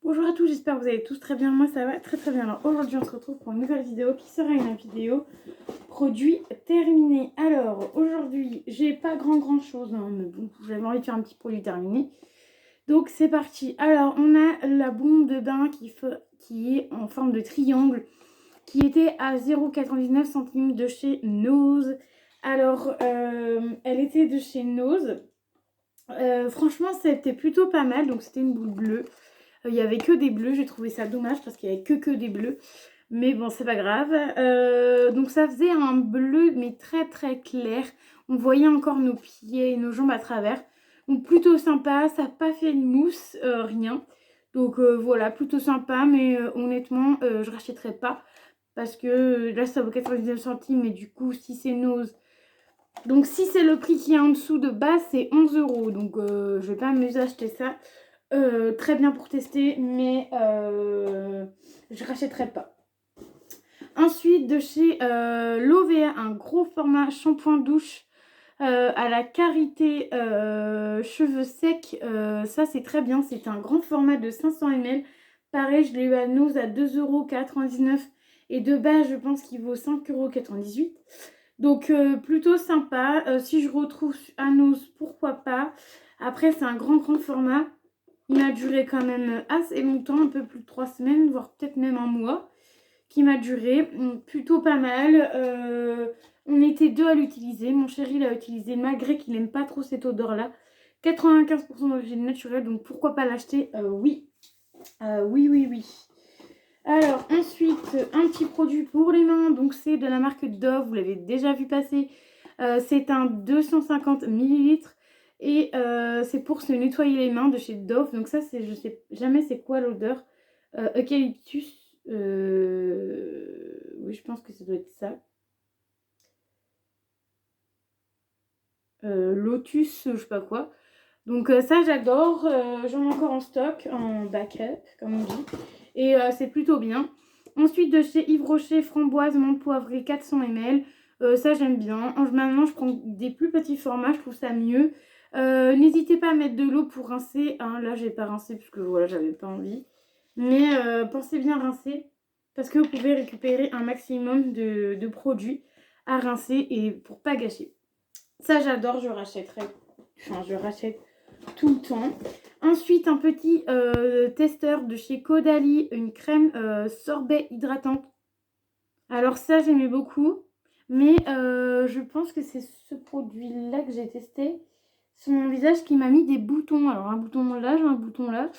Bonjour à tous, j'espère que vous allez tous très bien. Moi ça va très très bien. Alors aujourd'hui on se retrouve pour une nouvelle vidéo qui sera une vidéo produit terminé. Alors aujourd'hui j'ai pas grand chose, hein, mais bon, j'avais envie de faire un petit produit terminé. Donc c'est parti. Alors on a la bombe de bain qui est en forme de triangle, qui était à 0,99 centimes de chez Nose. Alors elle était de chez Nose. Franchement c'était plutôt pas mal, donc c'était une boule bleue. Il n'y avait que des bleus, j'ai trouvé ça dommage parce qu'il n'y avait que des bleus. Mais bon, c'est pas grave. Donc ça faisait un bleu mais très très clair. On voyait encore nos pieds et nos jambes à travers. Donc plutôt sympa, ça n'a pas fait une mousse, rien. Donc voilà, plutôt sympa, mais honnêtement, je rachèterai pas. Parce que là, ça vaut 99 centimes, mais du coup, si c'est Nose. Donc si c'est le prix qui est en dessous de base, c'est 11 euros. Donc je vais pas m'amuser à acheter ça. Très bien pour tester, mais je rachèterai pas. Ensuite, de chez Lovea, un gros format shampoing douche à la karité cheveux secs. Ça, c'est très bien. C'est un grand format de 500 ml. Pareil, je l'ai eu à Nose à 2,99 €. Et de base, je pense qu'il vaut 5,98 €. Donc, plutôt sympa. Si je retrouve à Nose, pourquoi pas. Après, c'est un grand format. Il m'a duré quand même assez longtemps, un peu plus de 3 semaines, voire peut-être même un mois, qui m'a duré. Plutôt pas mal. On était deux à l'utiliser. Mon chéri l'a utilisé malgré qu'il n'aime pas trop cette odeur-là. 95% d'origine naturelle, donc pourquoi pas l'acheter? Oui. Oui. Alors ensuite, un petit produit pour les mains. Donc c'est de la marque Dove, vous l'avez déjà vu passer. C'est un 250 millilitres. Et c'est pour se nettoyer les mains de chez Dove. Donc ça, je sais jamais c'est quoi l'odeur. Eucalyptus. Oui, je pense que ça doit être ça. Lotus, je sais pas quoi. Donc ça, j'adore. J'en ai encore en stock, en backup, comme on dit. Et c'est plutôt bien. Ensuite, de chez Yves Rocher, framboise, menthe poivrée, 400 ml. Ça, j'aime bien. Maintenant, je prends des plus petits formats, je trouve ça mieux. N'hésitez pas à mettre de l'eau pour rincer. Hein, là, j'ai pas rincé parce que voilà, j'avais pas envie. Mais pensez bien rincer parce que vous pouvez récupérer un maximum de produits à rincer et pour pas gâcher. Ça, j'adore, je rachèterai. Enfin, je rachète tout le temps. Ensuite, un petit testeur de chez Caudalie, une crème sorbet hydratante. Alors ça, j'aimais beaucoup. Mais je pense que c'est ce produit-là que j'ai testé sur mon visage qui m'a mis des boutons. Alors un bouton là, j'ai un bouton là.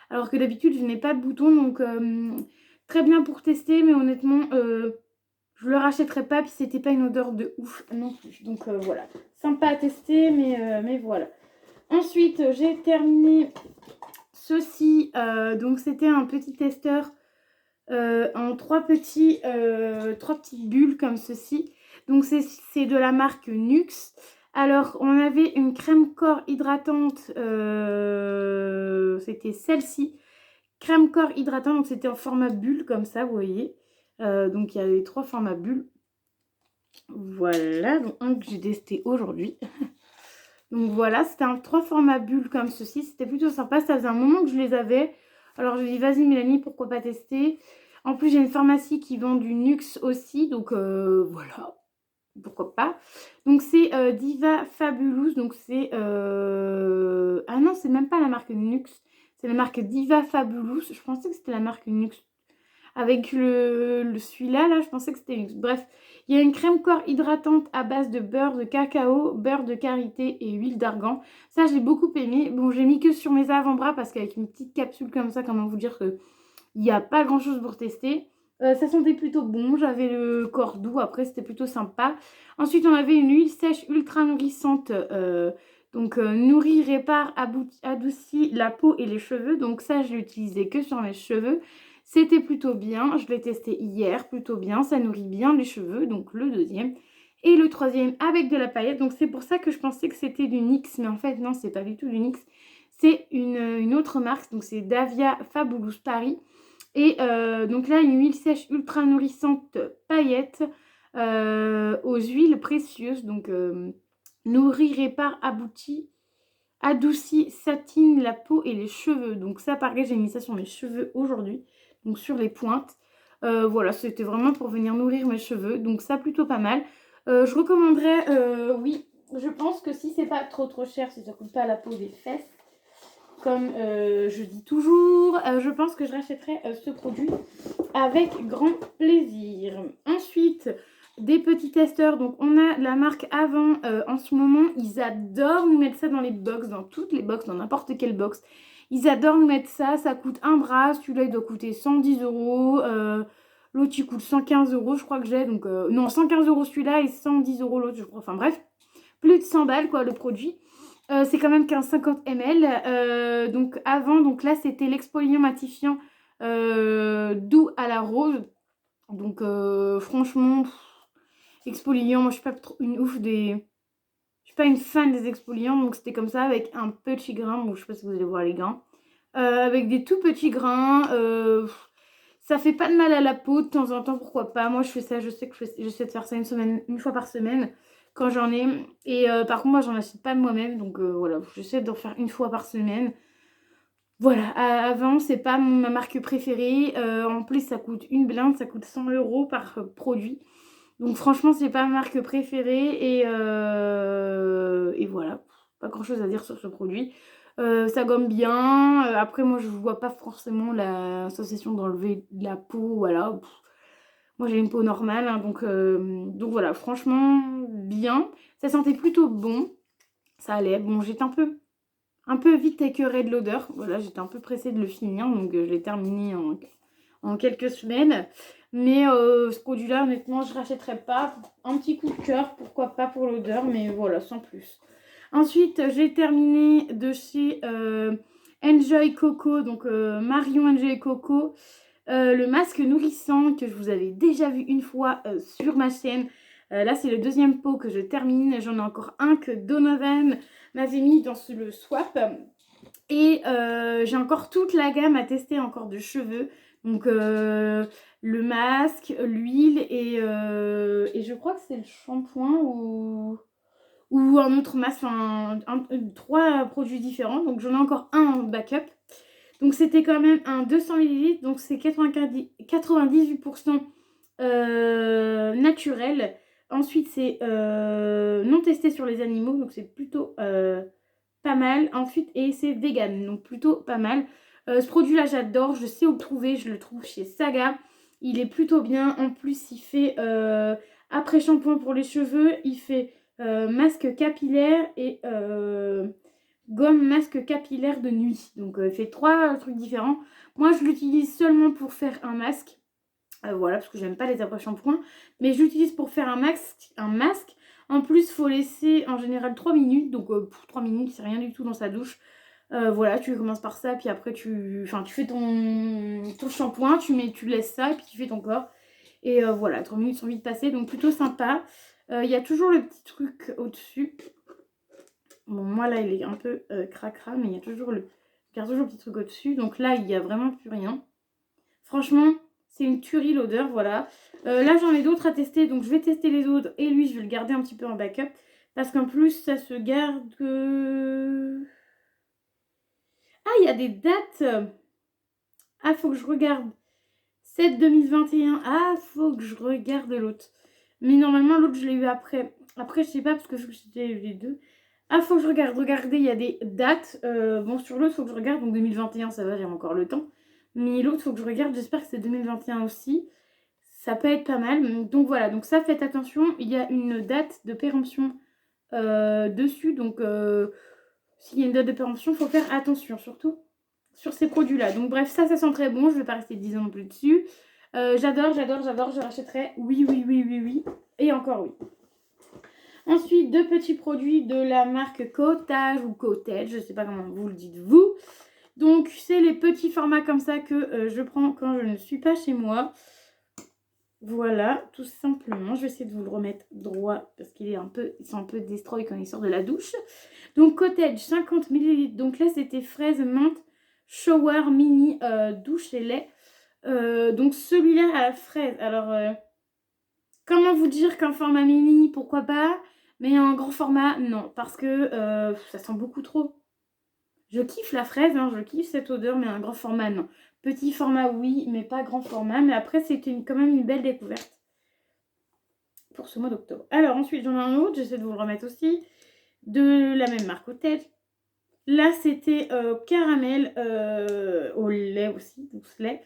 Alors que d'habitude, je n'ai pas de boutons. Donc très bien pour tester. Mais honnêtement, je le rachèterai pas. Puis c'était pas une odeur de ouf non plus. Donc voilà. Sympa à tester, mais voilà. Ensuite, j'ai terminé ceci. Donc c'était un petit testeur en trois petites bulles comme ceci. Donc c'est de la marque Nuxe. Alors on avait une crème corps hydratante, c'était celle-ci. Crème corps hydratante, donc c'était en format bulle comme ça, vous voyez. Donc il y avait 3 formats bulles. Voilà, donc un que j'ai testé aujourd'hui. Donc voilà, c'était un 3 formats bulles comme ceci. C'était plutôt sympa. Ça faisait un moment que je les avais. Alors je me dis, vas-y Mélanie, pourquoi pas tester. En plus, j'ai une pharmacie qui vend du Nuxe aussi. Donc voilà, pourquoi pas. Donc c'est Diva Fabulous. Donc c'est... Ah non, c'est même pas la marque Nuxe. C'est la marque Diva Fabulous. Je pensais que c'était la marque Nuxe. Avec celui-là, là, je pensais que c'était Nuxe. Bref, il y a une crème corps hydratante à base de beurre de cacao, beurre de karité et huile d'argan. Ça, j'ai beaucoup aimé. Bon, j'ai mis que sur mes avant-bras parce qu'avec une petite capsule comme ça, comment vous dire qu'il n'y a pas grand-chose pour tester. Ça sentait plutôt bon. J'avais le corps doux. Après, c'était plutôt sympa. Ensuite, on avait une huile sèche ultra nourrissante. Donc, nourrit, répare, adoucit la peau et les cheveux. Donc, ça, je l'ai utilisé que sur mes cheveux. C'était plutôt bien, je l'ai testé hier, plutôt bien, ça nourrit bien les cheveux, donc le deuxième. Et le troisième avec de la paillette, donc c'est pour ça que je pensais que c'était du NYX, mais en fait non, c'est pas du tout du NYX. C'est une autre marque, donc c'est Davia Fabulous Paris. Et donc là, une huile sèche ultra nourrissante paillette aux huiles précieuses, donc nourrit, répare, aboutit. adoucit, satine la peau et les cheveux. Donc ça, pareil, j'ai mis ça sur mes cheveux aujourd'hui. Donc sur les pointes. Voilà, c'était vraiment pour venir nourrir mes cheveux. Donc ça, plutôt pas mal. Je recommanderais, oui, je pense que si c'est pas trop cher, si ça coûte pas la peau des fesses, comme je dis toujours, je pense que je rachèterai ce produit avec grand plaisir. Ensuite, des petits testeurs. Donc, on a la marque Avant. En ce moment, ils adorent nous mettre ça dans les box, dans toutes les box, dans n'importe quelle box. Ils adorent nous mettre ça. Ça coûte un bras. Celui-là, il doit coûter 110 euros. L'autre, il coûte 115 euros, je crois que j'ai. Donc, non, 115 euros celui-là et 110 euros l'autre, je crois. Enfin, bref, plus de 100 balles, quoi, le produit. C'est quand même qu'un 50 ml. Donc avant, donc là c'était l'exfoliant matifiant doux à la rose. Donc franchement, exfoliant, moi je suis pas trop une ouf des. Je suis pas une fan des exfoliants, donc c'était comme ça avec un petit grain. Bon, je sais pas si vous allez voir les grains. Avec des tout petits grains. Ça fait pas de mal à la peau de temps en temps, pourquoi pas. Moi je fais ça, je sais que j'essaie de faire ça une fois par semaine quand j'en ai. Et par contre, moi j'en achète pas de moi-même, donc voilà, j'essaie d'en faire une fois par semaine. Voilà, avant c'est pas ma marque préférée. En plus, ça coûte une blinde, ça coûte 100 euros par produit. Donc franchement, c'est pas ma marque préférée et voilà, pas grand chose à dire sur ce produit. Ça gomme bien. Après, moi, je vois pas forcément la sensation d'enlever de la peau. Voilà. Moi, j'ai une peau normale, hein, donc voilà, franchement, bien. Ça sentait plutôt bon. Ça allait. Bon, j'étais un peu vite écœurée de l'odeur. Voilà, j'étais un peu pressée de le finir, donc je l'ai terminé en quelques semaines. Mais ce produit-là, honnêtement, je ne rachèterais pas. Un petit coup de cœur, pourquoi pas pour l'odeur, mais voilà, sans plus. Ensuite, j'ai terminé de chez Enjoy Coco, donc Marion Enjoy Coco, le masque nourrissant que je vous avais déjà vu une fois sur ma chaîne. Là, c'est le deuxième pot que je termine. J'en ai encore un que Donovan m'avait mis dans le swap. Et j'ai encore toute la gamme à tester encore de cheveux. Donc le masque, l'huile et je crois que c'est le shampoing ou un autre masque, enfin trois produits différents. Donc j'en ai encore un en backup. Donc c'était quand même un 200 ml, donc c'est 98% naturel. Ensuite c'est non testé sur les animaux, donc c'est plutôt pas mal. Ensuite, et c'est vegan, donc plutôt pas mal. Ce produit-là, j'adore, je sais où le trouver, je le trouve chez Saga. Il est plutôt bien. En plus, il fait après-shampoing pour les cheveux, il fait masque capillaire et gomme masque capillaire de nuit. Donc, il fait trois trucs différents. Moi, je l'utilise seulement pour faire un masque. Voilà, parce que j'aime pas les après-shampoings. Mais je l'utilise pour faire un masque. En plus, il faut laisser en général 3 minutes. Donc, pour 3 minutes, c'est rien du tout dans sa douche. Voilà, tu commences par ça. Puis après, tu fais ton shampoing. Tu laisses ça. Et puis, tu fais ton corps. Et voilà, 3 minutes sont vite passées. Donc, plutôt sympa. Il y a toujours le petit truc au-dessus. Bon, moi, là, il est un peu cracra. Mais il y a toujours le petit truc au-dessus. Donc là, il n'y a vraiment plus rien. Franchement, c'est une tuerie l'odeur, voilà. Là, j'en ai d'autres à tester, donc je vais tester les autres. Et lui, je vais le garder un petit peu en backup. Parce qu'en plus, ça se garde... Ah, il y a des dates. Ah, faut que je regarde. 7 2021. Ah, faut que je regarde l'autre. Mais normalement, l'autre, je l'ai eu après. Après, je sais pas, parce que j'étais les deux. Ah, faut que je regarde. Regardez, il y a des dates. Bon, sur l'autre, faut que je regarde. Donc 2021, ça va, j'ai encore le temps. Mais l'autre, faut que je regarde. J'espère que c'est 2021 aussi. Ça peut être pas mal. Donc voilà, donc ça, faites attention. Il y a une date de péremption dessus. Donc s'il y a une date de péremption, il faut faire attention, surtout sur ces produits-là. Donc bref, ça sent très bon. Je ne vais pas rester 10 ans non plus dessus. J'adore. Je rachèterai. Oui. Et encore oui. Ensuite, deux petits produits de la marque Cottage ou Cottage. Je ne sais pas comment vous le dites vous. Donc, c'est les petits formats comme ça que je prends quand je ne suis pas chez moi. Voilà, tout simplement. Je vais essayer de vous le remettre droit parce qu'ils sont un peu destroy quand il sort de la douche. Donc, Cottage, 50 ml. Donc là, c'était fraise, menthe, shower, mini, douche et lait. Donc, celui-là à la fraise. Alors, comment vous dire qu'un format mini, pourquoi pas? Mais un grand format, non. Parce que ça sent beaucoup trop. Je kiffe la fraise, hein, je kiffe cette odeur, mais un grand format, non. Petit format, oui, mais pas grand format. Mais après, c'était quand même une belle découverte pour ce mois d'octobre. Alors ensuite, j'en ai un autre, j'essaie de vous le remettre aussi, de la même marque Hôtel. Là, c'était caramel au lait aussi, douce lait.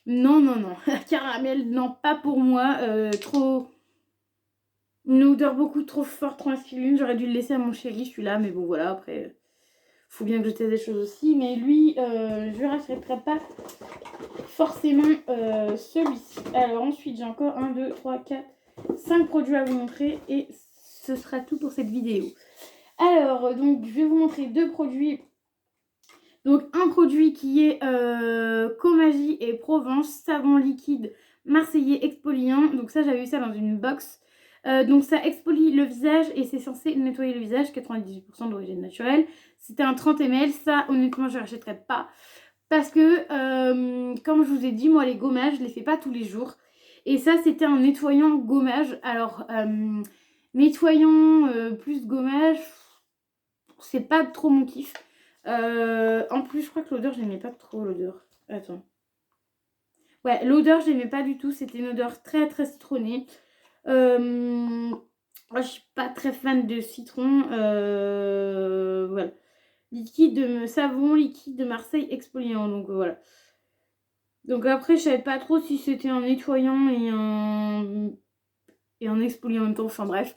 Non, non, non. Caramel, non, pas pour moi. Trop... Une odeur beaucoup trop forte, trop masculine. J'aurais dû le laisser à mon chéri, celui-là. Mais bon, voilà, après, faut bien que je teste des choses aussi. Mais lui, je ne rachèterai pas forcément celui-ci. Alors ensuite, j'ai encore 1, 2, 3, 4, 5 produits à vous montrer. Et ce sera tout pour cette vidéo. Alors, donc, je vais vous montrer 2 produits. Donc, un produit qui est Comagie et Provence, savon liquide marseillais exfoliant. Donc ça, j'avais eu ça dans une box. Donc ça exfolie le visage et c'est censé nettoyer le visage, 98% d'origine naturelle. C'était un 30 ml, ça honnêtement je ne rachèterai pas. Parce que, comme je vous ai dit, moi les gommages, je ne les fais pas tous les jours. Et ça, c'était un nettoyant gommage. Alors, nettoyant plus gommage, c'est pas trop mon kiff. En plus, je crois que l'odeur, je n'aimais pas trop l'odeur. Attends. Ouais, l'odeur, je n'aimais pas du tout. C'était une odeur très très citronnée. Moi, je suis pas très fan de citron. Voilà. Savon liquide de Marseille exfoliant. Donc voilà. Donc après, je savais pas trop si c'était un nettoyant et un exfoliant en même temps. Enfin bref.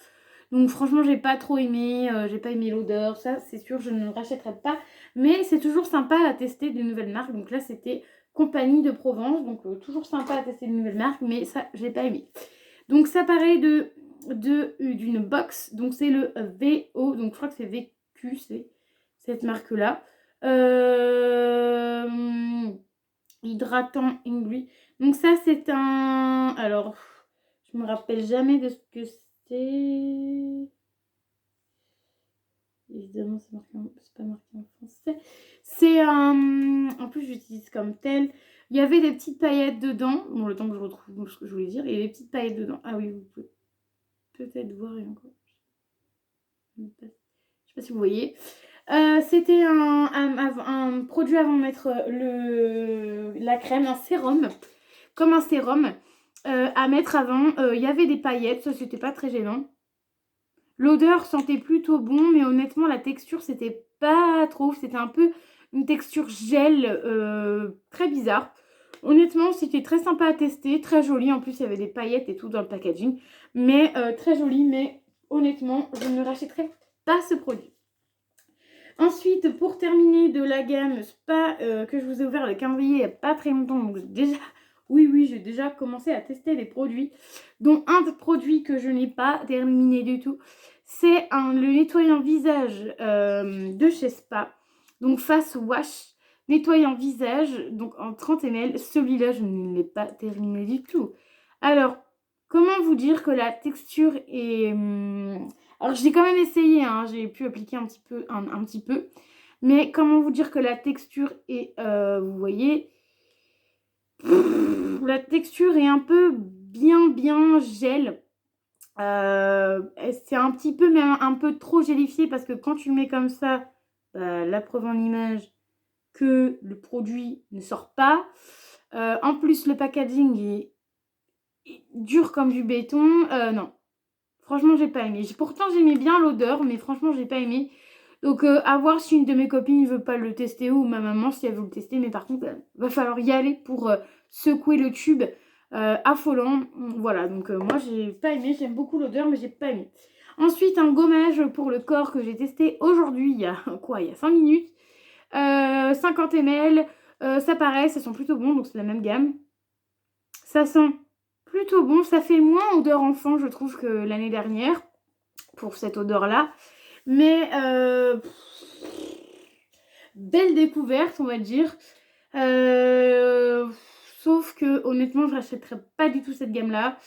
Donc franchement, j'ai pas trop aimé. J'ai pas aimé l'odeur. Ça, c'est sûr, je ne le rachèterai pas. Mais c'est toujours sympa à tester de nouvelles marques. Donc là, c'était Compagnie de Provence. Donc toujours sympa à tester de nouvelles marques. Mais ça, je l'ai pas aimé. Donc ça paraît d'une box. Donc c'est le VO. Donc je crois que c'est VQ, c'est cette marque-là. Hydratant Ingui. Donc ça c'est un... Alors, je me rappelle jamais de ce que c'est. Évidemment, c'est pas marqué en français. C'est un... En plus, j'utilise comme tel. Il y avait des petites paillettes dedans. Bon, le temps que je retrouve ce que je voulais dire. Il y avait des petites paillettes dedans. Ah oui, vous pouvez peut-être voir et encore. Je sais pas si vous voyez. C'était un produit avant de mettre la crème, un sérum. Comme un sérum à mettre avant. Il y avait des paillettes. Ça, c'était pas très gênant. L'odeur sentait plutôt bon, mais honnêtement, la texture, c'était pas trop. C'était un peu une texture gel très bizarre. Honnêtement, c'était très sympa à tester, très joli. En plus, il y avait des paillettes et tout dans le packaging. Mais très joli, mais honnêtement, je ne rachèterai pas ce produit. Ensuite, pour terminer de la gamme Spa que je vous ai ouvert le calendrier il n'y a pas très longtemps. Donc déjà, oui, j'ai déjà commencé à tester les produits. Dont un produit que je n'ai pas terminé du tout. C'est le nettoyant visage de chez Spa. Donc Face Wash, nettoyant visage, donc en 30 ml. Celui-là, je ne l'ai pas terminé du tout. Alors, comment vous dire que la texture est... Alors, j'ai quand même essayé, hein, j'ai pu appliquer un petit peu. Mais comment vous dire que la texture est... vous voyez... La texture est un peu bien gel. C'est un petit peu, mais un peu trop gélifié parce que quand tu le mets comme ça, la preuve en image que le produit ne sort pas. En plus, le packaging est dur comme du béton. Non, franchement, j'ai pas aimé. Pourtant, j'aimais bien l'odeur, mais franchement, j'ai pas aimé. Donc, à voir si une de mes copines veut pas le tester ou ma maman si elle veut le tester. Mais par contre, va falloir y aller pour secouer le tube. Affolant. Voilà, donc moi, j'ai pas aimé. J'aime beaucoup l'odeur, mais j'ai pas aimé. Ensuite, un gommage pour le corps que j'ai testé aujourd'hui, il y a 5 minutes. 50 ml. Ça paraît, ça sent plutôt bon, donc c'est la même gamme. Ça sent plutôt bon. Ça fait moins odeur enfant, je trouve, que l'année dernière. Pour cette odeur-là. Mais belle découverte, on va dire. Sauf que honnêtement, je n'achèterais pas du tout cette gamme-là.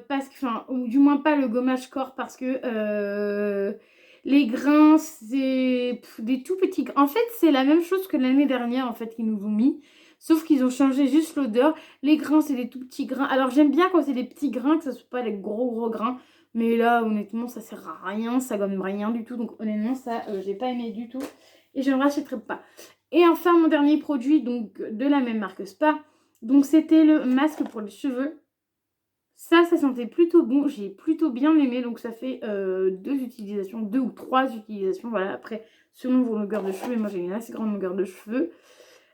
Parce que, enfin, ou du moins pas le gommage corps, parce que les grains, c'est des tout petits grains. En fait, c'est la même chose que l'année dernière, en fait, qu'ils nous ont mis. Sauf qu'ils ont changé juste l'odeur. Les grains, c'est des tout petits grains. Alors, j'aime bien quand c'est des petits grains, que ce ne soit pas des gros grains. Mais là, honnêtement, ça sert à rien. Ça gomme rien du tout. Donc, honnêtement, ça, j'ai pas aimé du tout. et je ne rachèterai pas. Et enfin, mon dernier produit, donc de la même marque Spa, donc c'était le masque pour les cheveux. Ça sentait plutôt bon, j'ai plutôt bien aimé, donc ça fait 2 utilisations, 2 ou 3 utilisations, voilà, après, selon vos longueurs de cheveux, et moi j'ai une assez grande longueur de cheveux.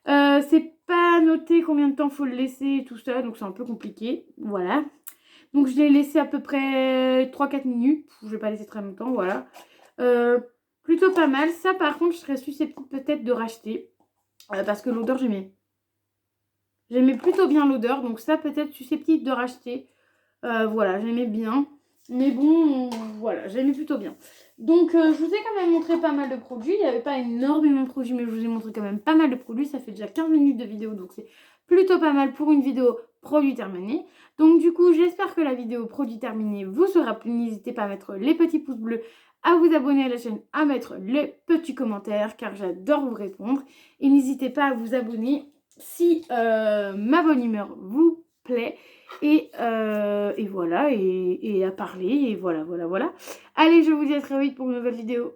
C'est pas noté combien de temps faut le laisser et tout ça, donc c'est un peu compliqué, voilà. Donc je l'ai laissé à peu près 3-4 minutes, je vais pas laisser très longtemps, voilà. Plutôt pas mal, ça par contre je serais susceptible peut-être de racheter, parce que l'odeur j'aimais plutôt bien l'odeur, donc ça peut-être susceptible de racheter. Voilà, j'aimais bien. Mais bon, voilà, j'aimais plutôt bien. Donc, je vous ai quand même montré pas mal de produits. Il n'y avait pas énormément de produits, mais je vous ai montré quand même pas mal de produits. Ça fait déjà 15 minutes de vidéo, donc c'est plutôt pas mal pour une vidéo produit terminé. Donc, du coup, j'espère que la vidéo produit terminé vous sera plu. N'hésitez pas à mettre les petits pouces bleus, à vous abonner à la chaîne, à mettre les petits commentaires, car j'adore vous répondre. Et n'hésitez pas à vous abonner si ma bonne humeur vous plaît. Et voilà, et à parler, et voilà. Allez, je vous dis à très vite pour une nouvelle vidéo.